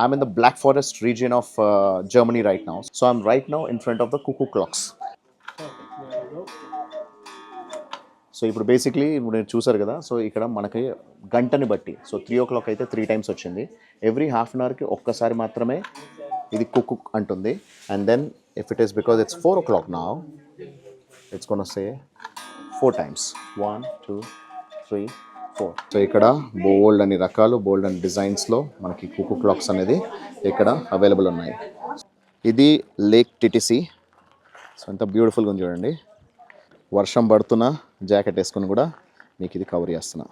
I'm in the Black Forest region of Germany right now. So I'm right now in front of the cuckoo clocks. So ఇప్పుడు basically ఇప్పుడు నేను చూసారు కదా, so ఇక్కడ మనకి గంటని బట్టి సో 3 o'clock అయితే 3 times వచ్చింది. ఎవ్రీ హాఫ్ అన్ అవర్కి ఒక్కసారి మాత్రమే ఇది కుక్ అంటుంది. And then if it is because it's 4 o'clock now, it's gonna say 4 times. 1 2 3 4. So ఇక్కడ బోల్డ్ అని రకాలు, బోల్డ్ అని డిజైన్స్లో మనకి కుకు క్లాక్స్ అనేది ఇక్కడ అవైలబుల్ ఉన్నాయి. ఇది లేక్ టిటిసి. సో ఎంత బ్యూటిఫుల్గా ఉంది చూడండి. వర్షం పడుతున్నా జాకెట్ వేసుకుని కూడా మీకు ఇది కవర్ చేస్తున్నా.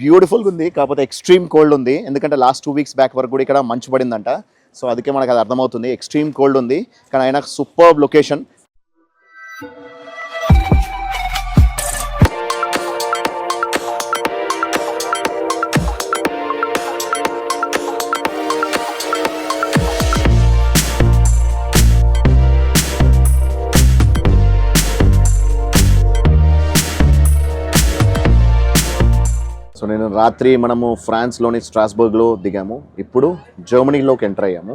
బ్యూటిఫుల్గా ఉంది, కాకపోతే ఎక్స్ట్రీమ్ కోల్డ్ ఉంది. ఎందుకంటే లాస్ట్ 2 weeks బ్యాక్ వరకు కూడా ఇక్కడ మంచు పడిందంట. సో అందుకే మనకు అది అర్థమవుతుంది. ఎక్స్ట్రీమ్ కోల్డ్ ఉంది, కానీ అయినా సూపర్బ్ లొకేషన్. సో నేను రాత్రి మనము ఫ్రాన్స్లోని స్ట్రాస్బర్గ్లో దిగాము. ఇప్పుడు జర్మనీలోకి ఎంటర్ అయ్యాము,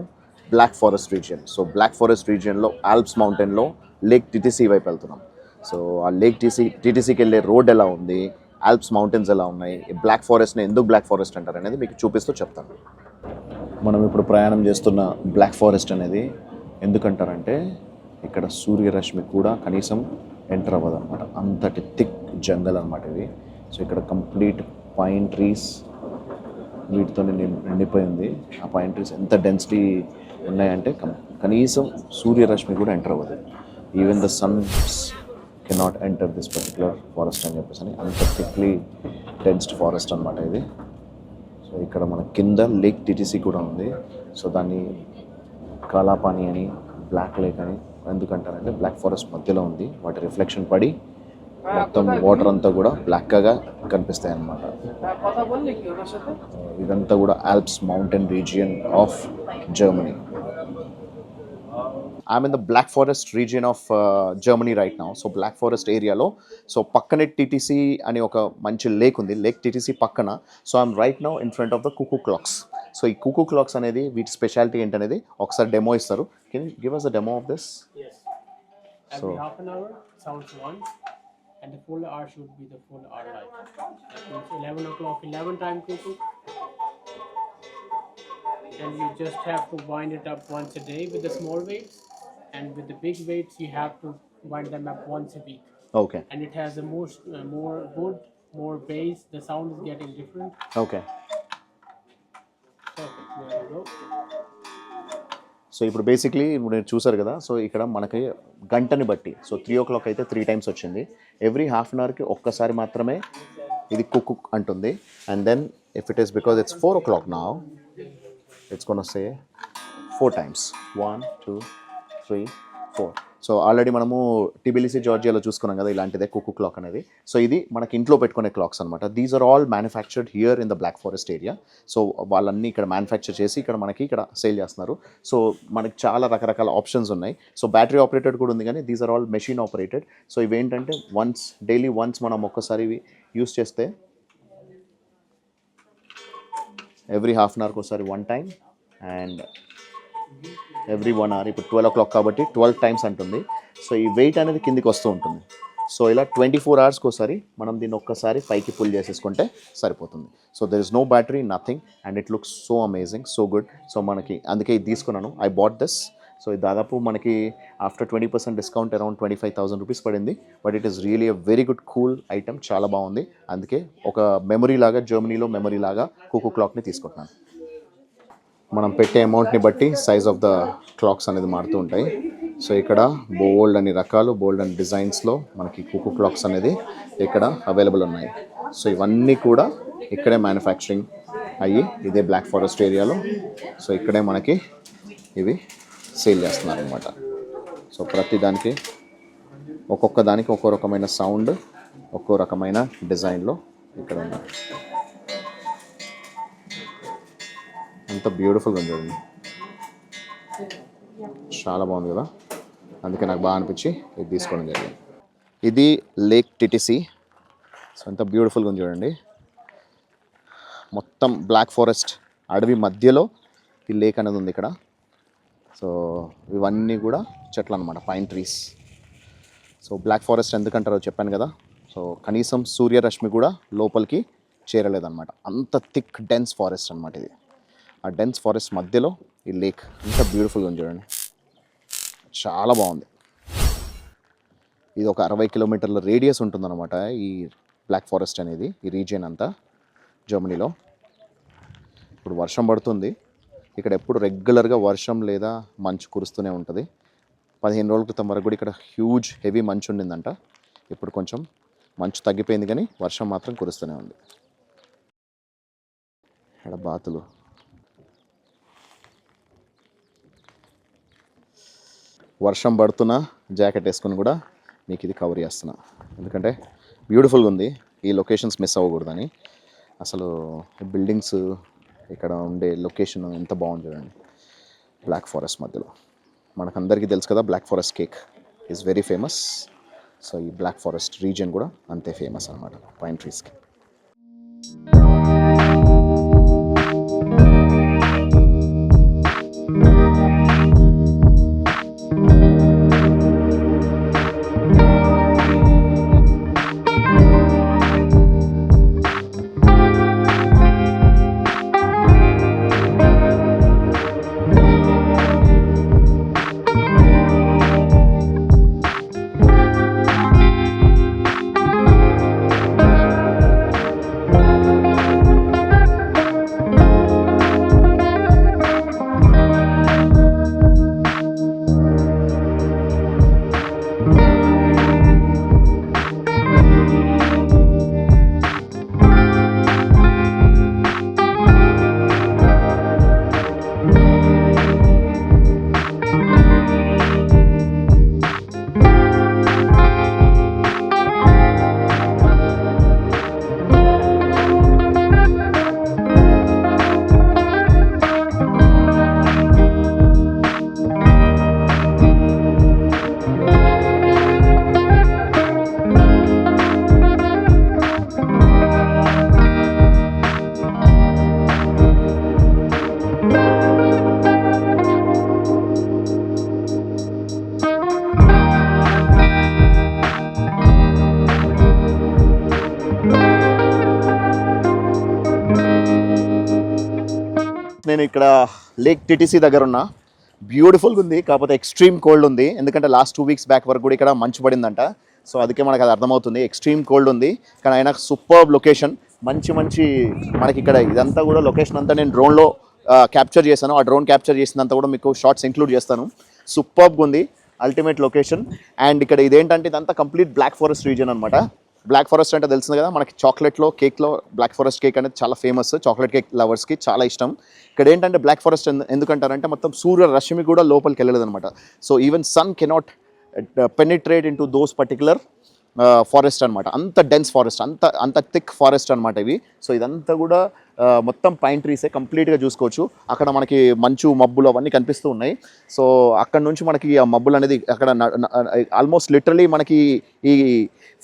black forest region. So black forest రీజియన్లో ఆల్ప్స్ మౌంటైన్లో లేక్ టిటిసి వైపు వెళ్తున్నాం. సో ఆ లేక్ టిటిసికి వెళ్ళే రోడ్ ఎలా ఉంది, ఆల్ప్స్ మౌంటైన్స్ ఎలా ఉన్నాయి, బ్లాక్ ఫారెస్ట్ని ఎందుకు బ్లాక్ ఫారెస్ట్ అంటారు అనేది మీకు చూపిస్తూ చెప్తాను. మనం ఇప్పుడు ప్రయాణం చేస్తున్న బ్లాక్ ఫారెస్ట్ అనేది ఎందుకంటారంటే ఇక్కడ సూర్యరశ్మి కూడా కనీసం ఎంటర్ అవ్వదు అనమాట. అంతటి థిక్ జంగల్ అనమాట ఇది. సో ఇక్కడ కంప్లీట్ పైన్ ట్రీస్ వీటితో నిండిపోయింది. ఆ పైన్ ట్రీస్ ఎంత డెన్సిటీ ఉన్నాయంటే కనీసం సూర్యరశ్మి కూడా ఎంటర్ అవ్వదు. Even the Sons cannot enter this particular forest అని చెప్పేసి అని అంత థిక్లీ డెన్స్డ్ ఫారెస్ట్ అనమాట ఇది. సో ఇక్కడ మన కింద లేక్ టిటిసి కూడా ఉంది. సో దాన్ని కాలాపాని అని, బ్లాక్ లేక్ అని ఎందుకంటారంటే బ్లాక్ ఫారెస్ట్ మధ్యలో ఉంది. వాటి రిఫ్లెక్షన్ పడి మొత్తం వాటర్ అంతా కూడా బ్లాక్గా కనిపిస్తాయి అన్నమాట. ఇదంతా కూడా Alps mountain region of Germany. I'm in the black forest region of Germany right now. So black forest ఏరియాలో సో పక్కనే టిటిసి అని ఒక మంచి లేక్ ఉంది. లేక్ టిటిసి పక్కన. So I'm right now in front of the cuckoo clocks. So ఈ cuckoo clocks అనేది వీటి స్పెషాలిటీ ఏంటనేది ఒకసారి డెమో ఇస్తారు. Can you give us a demo of this? Yes. Every half an hour sounds once, and the full hour should be the full hour light. That means 11 o'clock, 11 time cuckoo. And you just have to wind it up once a day with the small weights, and with the big weights you have to wind them up once a week. Okay. And it has the more wood, more bass. The sound is getting different. Okay. Perfect. There you go. So ఇప్పుడు basically ఇప్పుడు నేను చూసారు కదా, so ఇక్కడ మనకి గంటని బట్టి so 3 o'clock అయితే 3 times వచ్చింది. ఎవ్రీ హాఫ్ అన్ అవర్కి ఒక్కసారి మాత్రమే ఇది కుక్ అంటుంది. And then if it is because it's 4 o'clock now, it's gonna say 4 times. 1 2 3 4. So already మనము టిబిలిసి జార్జియాలో చూసుకున్నాం కదా ఇలాంటిదే కుకు క్లాక్ అనేది. సో ఇది మనకి ఇంట్లో పెట్టుకునే క్లాక్స్ అనమాట. These are all manufactured here in the black forest area. So వాళ్ళన్నీ ఇక్కడ మ్యానుఫ్యాక్చర్ చేసి ఇక్కడ మనకి ఇక్కడ సేల్ చేస్తున్నారు. సో మనకి చాలా రకరకాల ఆప్షన్స్ ఉన్నాయి. సో బ్యాటరీ ఆపరేటెడ్ కూడా ఉంది, కానీ these are all machine operated. So ఇవేంటంటే డైలీ వన్స్ మనం ఒక్కసారి యూస్ చేస్తే ఎవ్రీ హాఫ్ అన్ అవర్కి ఒకసారి 1 time అండ్ ఎవ్రీ 1 hour. ఇప్పుడు 12 o'clock కాబట్టి 12 times అంటుంది. సో ఈ వెయిట్ అనేది కిందికి వస్తూ ఉంటుంది. సో ఇలా 24 hours ఒకసారి మనం దీన్ని ఒక్కసారి పైకి పుల్ చేసేసుకుంటే సరిపోతుంది. So there is no battery, nothing, and it looks so amazing, so good. So మనకి అందుకే ఇది తీసుకున్నాను. I bought this. సో ఇది దాదాపు మనకి ఆఫ్టర్ 20% డిస్కౌంట్ అరౌండ్ 25,000 rupees పడింది. But it is really a very good cool item, చాలా బాగుంది. అందుకే ఒక మెమరీ లాగా, జర్మనీలో మెమరీ లాగా కుకు క్లాక్ని తీసుకుంటున్నాను. మనం పెట్టే అమౌంట్ని బట్టి సైజ్ ఆఫ్ ద క్లాక్స్ అనేది మారుతూ ఉంటాయి. సో ఇక్కడ బోల్డ్ అని రకాలు, బోల్డ్ అని డిజైన్స్లో మనకి కుకు క్లాక్స్ అనేది ఇక్కడ అవైలబుల్ ఉన్నాయి. సో ఇవన్నీ కూడా ఇక్కడే మ్యానుఫ్యాక్చరింగ్ అయ్యి ఇదే బ్లాక్ ఫారెస్ట్ ఏరియాలో సో ఇక్కడే మనకి ఇవి సేల్ చేస్తున్నారు అనమాట. సో ప్రతి దానికి ఒక్కొక్క దానికి ఒక్కో రకమైన సౌండ్, ఒక్కో రకమైన డిజైన్లో ఇక్కడ ఉన్నాయి. అంత బ్యూటిఫుల్గా ఉంది చూడండి, చాలా బాగుంది కదా. అందుకే నాకు బాగా అనిపించి ఇది తీసుకోవడం జరిగింది. ఇది లేక్ టిటిసి. సో ఎంత బ్యూటిఫుల్గా ఉంది చూడండి. మొత్తం బ్లాక్ ఫారెస్ట్ అడవి మధ్యలో ది లేక్ అనేది ఉంది ఇక్కడ. సో ఇవన్నీ కూడా చెట్లు అనమాట, pine trees. So black forest ఎందుకంటారో చెప్పాను కదా. సో కనీసం సూర్యరశ్మి కూడా లోపలికి చేరలేదన్నమాట, అంత థిక్ డెన్స్ ఫారెస్ట్ అనమాట ఇది. ఆ డెన్స్ ఫారెస్ట్ మధ్యలో ఈ లేక్ ఎంత బ్యూటిఫుల్గా ఉంది చూడండి, చాలా బాగుంది. ఇది ఒక 60 కిలోమీటర్ల రేడియస్ ఉంటుందన్నమాట ఈ బ్లాక్ ఫారెస్ట్ అనేది, ఈ రీజియన్ అంతా జర్మనీలో. ఇప్పుడు వర్షం పడుతుంది ఇక్కడ, ఎప్పుడు రెగ్యులర్గా వర్షం లేదా మంచు కురుస్తూనే ఉంటుంది. 15 రోజుల క్రితం వరకు కూడా ఇక్కడ హ్యూజ్ హెవీ మంచు ఉండిందంట. ఇప్పుడు కొంచెం మంచు తగ్గిపోయింది కానీ వర్షం మాత్రం కురుస్తూనే ఉంది. ఇక్కడ బాతులు, వర్షం పడుతున్నా జాకెట్ వేసుకొని కూడా మీకు ఇది కవర్ చేస్తున్నా, ఎందుకంటే బ్యూటిఫుల్గా ఉంది. ఈ లొకేషన్స్ మిస్ అవ్వకూడదని. అసలు బిల్డింగ్స్, ఇక్కడ ఉండే లొకేషన్ ఎంత బాగుంది చూడండి, బ్లాక్ ఫారెస్ట్ మధ్యలో. మనకందరికీ తెలుసు కదా, black forest cake is very famous. So ఈ బ్లాక్ ఫారెస్ట్ రీజియన్ కూడా అంతే ఫేమస్ అనమాట పైన్ ట్రీస్కి. నేను ఇక్కడ లేక్ టిటిసి దగ్గర ఉన్నా. బ్యూటిఫుల్గా ఉంది, కాకపోతే ఎక్స్ట్రీమ్ కోల్డ్ ఉంది. ఎందుకంటే లాస్ట్ 2 వీక్స్ బ్యాక్ వరకు కూడా ఇక్కడ మంచు పడిందంట. సో అందుకే మనకు అది అర్థమవుతుంది, ఎక్స్ట్రీమ్ కోల్డ్ ఉంది. కానీ అయినా సూపర్బ్ లొకేషన్, మంచి మనకి ఇక్కడ ఇదంతా కూడా లొకేషన్ అంతా నేను డ్రోన్లో క్యాప్చర్ చేశాను. ఆ డ్రోన్ క్యాప్చర్ చేసినంత కూడా మీకు షార్ట్స్ ఇంక్లూడ్ చేస్తాను. సూపర్బ్గా ఉంది, అల్టిమేట్ లొకేషన్. అండ్ ఇక్కడ ఇదేంటంటే ఇదంతా కంప్లీట్ బ్లాక్ ఫారెస్ట్ రీజియన్ అనమాట. బ్లాక్ ఫారెస్ట్ అంటే తెలిసింది కదా మనకి, చాక్లెట్లో కేక్లో బ్లాక్ ఫారెస్ట్ కేక్ అనేది చాలా ఫేమస్, చాక్లెట్ కేక్ లవర్స్కి చాలా ఇష్టం. ఇక్కడ ఏంటంటే బ్లాక్ ఫారెస్ట్ ఎందుకంటారంటే మొత్తం సూర్య రశ్మి కూడా లోపలికి వెళ్ళలేదు అనమాట. So even sun cannot penetrate into those particular forest అనమాట. అంత డెన్స్ ఫారెస్ట్, అంత థిక్ ఫారెస్ట్ అనమాట ఇవి. సో ఇదంతా కూడా మొత్తం పైన్ ట్రీసే కంప్లీట్గా చూసుకోవచ్చు. అక్కడ మనకి మంచు మబ్బులు అవన్నీ కనిపిస్తూ ఉన్నాయి. సో అక్కడ నుంచి మనకి ఆ మబ్బులు అనేది అక్కడ ఆల్మోస్ట్ లిటరలీ మనకి ఈ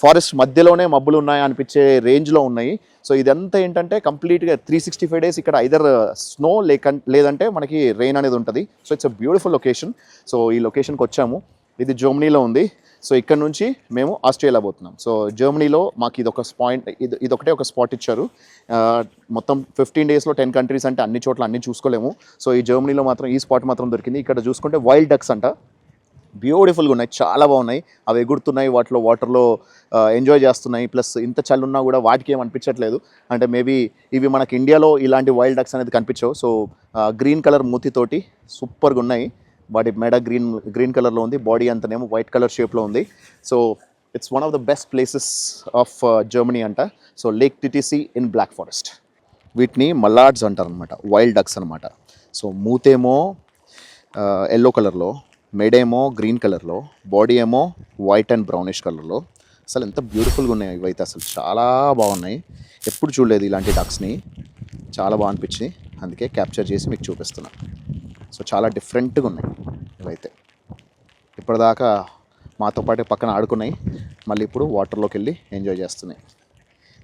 ఫారెస్ట్ మధ్యలోనే మబ్బులు ఉన్నాయి అనిపించే రేంజ్లో ఉన్నాయి. సో ఇదంతా ఏంటంటే కంప్లీట్గా 365 డేస్ ఇక్కడ ఐదర్ స్నో లేదంటే మనకి రెయిన్ అనేది ఉంటుంది. So it's a beautiful location. So ఈ లొకేషన్కి వచ్చాము, ఇది జర్మనీలో ఉంది. సో ఇక్కడ నుంచి మేము ఆస్ట్రేలియా పోతున్నాం. సో జర్మనీలో మాకు ఇదొకటే ఒక స్పాట్ ఇచ్చారు. మొత్తం 15 డేస్లో 10 కంట్రీస్ అంటే అన్ని చోట్ల అన్ని చూసుకోలేము. సో ఈ జర్మనీలో మాత్రం ఈ స్పాట్ మాత్రం దొరికింది. ఇక్కడ చూసుకుంటే వైల్డ్ డక్స్ అంట, బ్యూటిఫుల్గా ఉన్నాయి, చాలా బాగున్నాయి. అవి ఎగురుతున్నాయి, వాటర్లో ఎంజాయ్ చేస్తున్నాయి. ప్లస్ ఇంత చల్లున్నా కూడా వాటికి ఏం అనిపించట్లేదు. అంటే మేబీ ఇవి మనకి ఇండియాలో ఇలాంటి వైల్డ్ డక్స్ అనేది కనిపించవు. సో గ్రీన్ కలర్ మూతితోటి సూపర్గా ఉన్నాయి. బాడీ మెడ గ్రీన్ కలర్లో ఉంది, బాడీ అంతనేమో వైట్ కలర్ షేప్లో ఉంది. So it's one of the best places of Germany అంట. So lake Titisee in black forest. వీటిని మల్లార్డ్స్ అంటారు అనమాట, వైల్డ్ డక్స్ అనమాట. సో మూతేమో ఎల్లో కలర్లో, మెడేమో గ్రీన్ కలర్లో, బాడీ ఏమో వైట్ అండ్ బ్రౌనిష్ కలర్లో. అసలు ఎంత బ్యూటిఫుల్గా ఉన్నాయి ఇవైతే, అసలు చాలా బాగున్నాయి. ఎప్పుడు చూడలేదు ఇలాంటి డక్స్ని, చాలా బాగా అనిపించి అందుకే క్యాప్చర్ చేసి మీకు చూపిస్తున్నాను. సో చాలా డిఫరెంట్గా ఉన్నాయి ఇవైతే. ఇప్పటిదాకా మాతో పాటు పక్కన ఆడుకున్నాయి, మళ్ళీ ఇప్పుడు వాటర్లోకి వెళ్ళి ఎంజాయ్ చేస్తున్నాయి.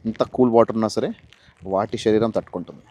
ఇంత కూల్ వాటర్ ఉన్నా సరే వాటి శరీరం తట్టుకుంటుంది.